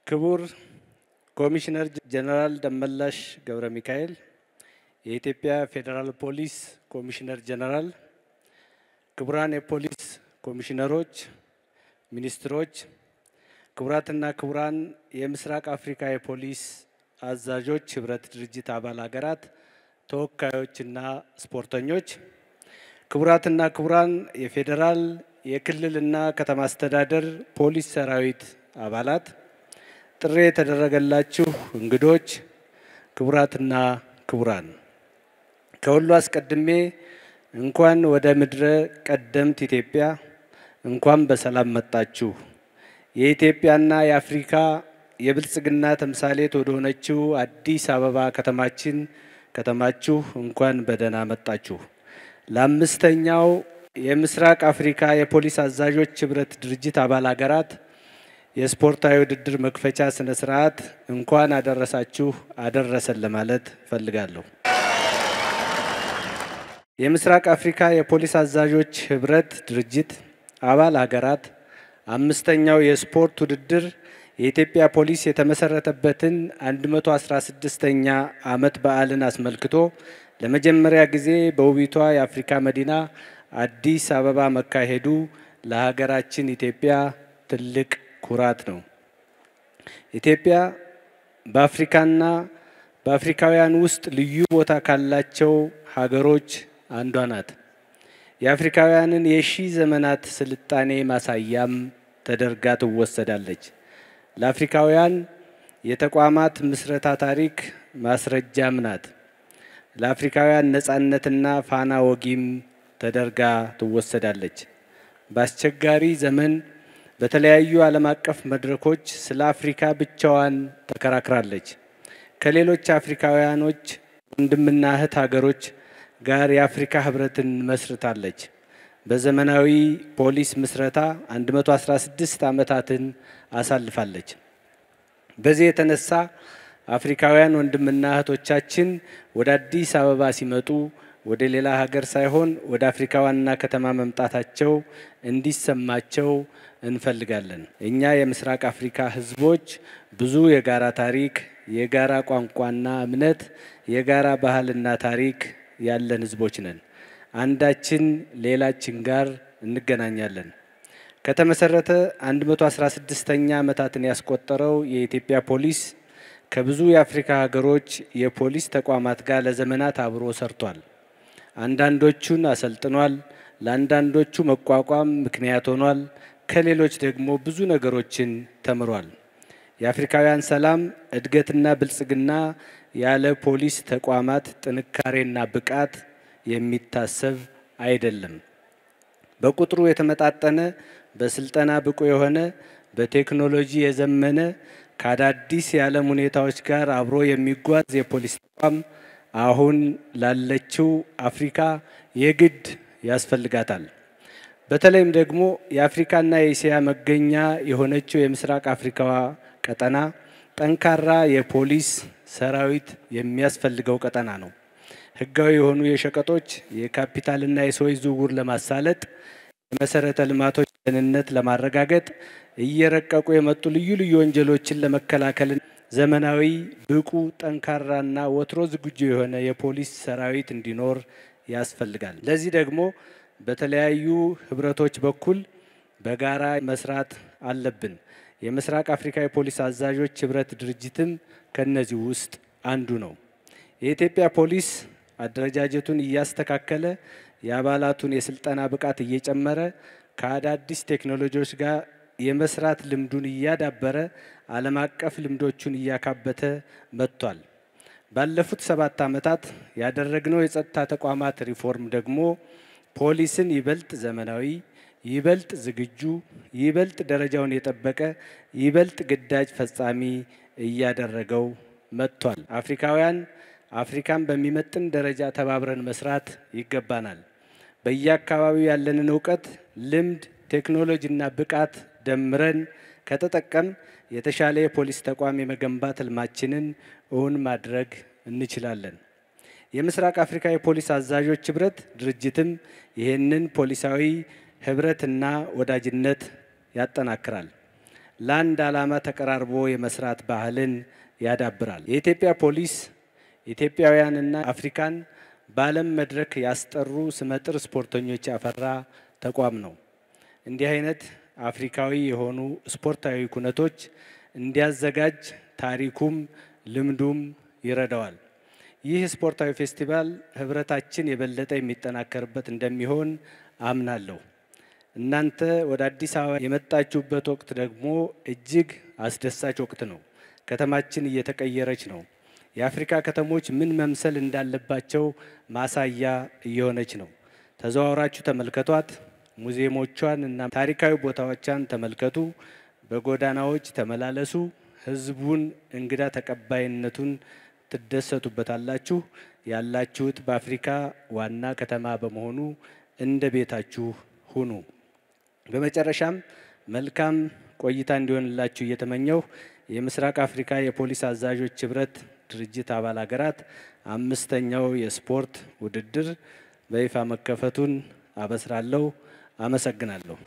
ክቡር ኮሚሽነር ጀነራል ደመላሽ ገብረ ሚካኤል የኢትዮጵያ ፌደራል ፖሊስ ኮሚሽነር ጀነራል፣ ክቡራን የፖሊስ ኮሚሽነሮች፣ ሚኒስትሮች፣ ክቡራትና ክቡራን የምስራቅ አፍሪካ የፖሊስ አዛዦች ህብረት ድርጅት አባል ሀገራት ተወካዮችና ስፖርተኞች፣ ክቡራትና ክቡራን የፌደራል የክልልና ከተማ አስተዳደር ፖሊስ ሰራዊት አባላት፣ ጥሪ የተደረገላችሁ እንግዶች፣ ክቡራትና ክቡራን፣ ከሁሉ አስቀድሜ እንኳን ወደ ምድረ ቀደምት ኢትዮጵያ እንኳን በሰላም መጣችሁ። የኢትዮጵያና የአፍሪካ የብልጽግና ተምሳሌት ወደ ሆነችው አዲስ አበባ ከተማችሁ እንኳን በደህና መጣችሁ። ለአምስተኛው የምስራቅ አፍሪካ የፖሊስ አዛዦች ህብረት ድርጅት አባል ሀገራት የስፖርታዊ ውድድር መክፈቻ ስነ ስርዓት እንኳን አደረሳችሁ አደረሰን ለማለት ፈልጋለሁ። የምስራቅ አፍሪካ የፖሊስ አዛዦች ህብረት ድርጅት አባል ሀገራት አምስተኛው የስፖርት ውድድር የኢትዮጵያ ፖሊስ የተመሰረተበትን 116ኛ ዓመት በዓልን አስመልክቶ ለመጀመሪያ ጊዜ በውቢቷ የአፍሪካ መዲና አዲስ አበባ መካሄዱ ለሀገራችን ኢትዮጵያ ትልቅ ኩራት ነው። ኢትዮጵያ በአፍሪካና በአፍሪካውያን ውስጥ ልዩ ቦታ ካላቸው ሀገሮች አንዷ ናት። የአፍሪካውያንን የሺህ ዘመናት ስልጣኔ ማሳያም ተደርጋ ትወሰዳለች። ለአፍሪካውያን የተቋማት ምስረታ ታሪክ ማስረጃም ናት። ለአፍሪካውያን ነጻነትና ፋና ወጊም ተደርጋ ትወሰዳለች። በአስቸጋሪ ዘመን በተለያዩ ዓለም አቀፍ መድረኮች ስለ አፍሪካ ብቻዋን ተከራክራለች። ከሌሎች አፍሪካውያኖች ወንድምና እህት ሀገሮች ጋር የአፍሪካ ህብረትን መስርታለች። በዘመናዊ ፖሊስ ምስረታ 116 ዓመታትን አሳልፋለች። በዚህ የተነሳ አፍሪካውያን ወንድምና እህቶቻችን ወደ አዲስ አበባ ሲመጡ ወደ ሌላ ሀገር ሳይሆን ወደ አፍሪካ ዋና ከተማ መምጣታቸው እንዲሰማቸው እንፈልጋለን። እኛ የምስራቅ አፍሪካ ህዝቦች ብዙ የጋራ ታሪክ፣ የጋራ ቋንቋና እምነት፣ የጋራ ባህልና ታሪክ ያለን ህዝቦች ነን። አንዳችን ሌላችን ጋር እንገናኛለን። ከተመሰረተ 116ኛ ዓመታትን ያስቆጠረው የኢትዮጵያ ፖሊስ ከብዙ የአፍሪካ ሀገሮች የፖሊስ ተቋማት ጋር ለዘመናት አብሮ ሰርቷል። አንዳንዶቹን አሰልጥኗል፣ ለአንዳንዶቹ መቋቋም ምክንያት ሆኗል፣ ከሌሎች ደግሞ ብዙ ነገሮችን ተምሯል። የአፍሪካውያን ሰላም እድገትና ብልጽግና ያለ ፖሊስ ተቋማት ጥንካሬና ብቃት የሚታሰብ አይደለም። በቁጥሩ የተመጣጠነ፣ በስልጠና ብቁ የሆነ፣ በቴክኖሎጂ የዘመነ፣ ከአዳዲስ የዓለም ሁኔታዎች ጋር አብሮ የሚጓዝ የፖሊስ ተቋም አሁን ላለችው አፍሪካ የግድ ያስፈልጋታል። በተለይም ደግሞ የአፍሪካና የእስያ መገኛ የሆነችው የምስራቅ አፍሪካዋ ቀጠና ጠንካራ የፖሊስ ሰራዊት የሚያስፈልገው ቀጠና ነው። ህጋዊ የሆኑ የሸቀጦች የካፒታልና የሰዎች ዝውውር ለማሳለጥ፣ የመሰረተ ልማቶች ደህንነት ለማረጋገጥ፣ እየረቀቁ የመጡ ልዩ ልዩ ወንጀሎችን ለመከላከል ዘመናዊ፣ ብቁ፣ ጠንካራና ወትሮ ዝግጁ የሆነ የፖሊስ ሰራዊት እንዲኖር ያስፈልጋል። ለዚህ ደግሞ በተለያዩ ህብረቶች በኩል በጋራ መስራት አለብን። የምስራቅ አፍሪካ የፖሊስ አዛዦች ህብረት ድርጅትም ከነዚህ ውስጥ አንዱ ነው። የኢትዮጵያ ፖሊስ አደረጃጀቱን እያስተካከለ የአባላቱን የስልጠና ብቃት እየጨመረ ከአዳዲስ ቴክኖሎጂዎች ጋር የመስራት ልምዱን እያዳበረ ዓለም አቀፍ ልምዶቹን እያካበተ መጥቷል። ባለፉት 7 ዓመታት ያደረግነው የጸጥታ ተቋማት ሪፎርም ደግሞ ፖሊስን ይበልጥ ዘመናዊ፣ ይበልጥ ዝግጁ፣ ይበልጥ ደረጃውን የጠበቀ፣ ይበልጥ ግዳጅ ፈጻሚ እያደረገው መጥቷል። አፍሪካውያን አፍሪካን በሚመጥን ደረጃ ተባብረን መስራት ይገባናል። በየአካባቢው ያለንን እውቀት፣ ልምድ፣ ቴክኖሎጂና ብቃት ደምረን ከተጠቀም የተሻለ የፖሊስ ተቋም የመገንባት ህልማችንን እውን ማድረግ እንችላለን። የምስራቅ አፍሪካ የፖሊስ አዛዦች ህብረት ድርጅትም ይህንን ፖሊሳዊ ህብረትና ወዳጅነት ያጠናክራል። ለአንድ ዓላማ ተቀራርቦ የመስራት ባህልን ያዳብራል። የኢትዮጵያ ፖሊስ ኢትዮጵያውያንና አፍሪካን በዓለም መድረክ ያስጠሩ ስመጥር ስፖርተኞች ያፈራ ተቋም ነው። እንዲህ አይነት አፍሪካዊ የሆኑ ስፖርታዊ ኩነቶች እንዲያዘጋጅ ታሪኩም ልምዱም ይረዳዋል። ይህ ስፖርታዊ ፌስቲቫል ህብረታችን የበለጠ የሚጠናከርበት እንደሚሆን አምናለሁ። እናንተ ወደ አዲስ አበባ የመጣችሁበት ወቅት ደግሞ እጅግ አስደሳች ወቅት ነው። ከተማችን እየተቀየረች ነው። የአፍሪካ ከተሞች ምን መምሰል እንዳለባቸው ማሳያ እየሆነች ነው። ተዘዋውራችሁ ተመልከቷት። ሙዚየሞቿን እና ታሪካዊ ቦታዎቿን ተመልከቱ። በጎዳናዎች ተመላለሱ። ህዝቡን እንግዳ ተቀባይነቱን ትደሰቱበታላችሁ። ያላችሁት በአፍሪካ ዋና ከተማ በመሆኑ እንደ ቤታችሁ ሁኑ። በመጨረሻም መልካም ቆይታ እንዲሆንላችሁ እየተመኘሁ የምስራቅ አፍሪካ የፖሊስ አዛዦች ህብረት ድርጅት አባል ሀገራት 5ኛው የስፖርት ውድድር በይፋ መከፈቱን አበስራለሁ። አመሰግናለሁ።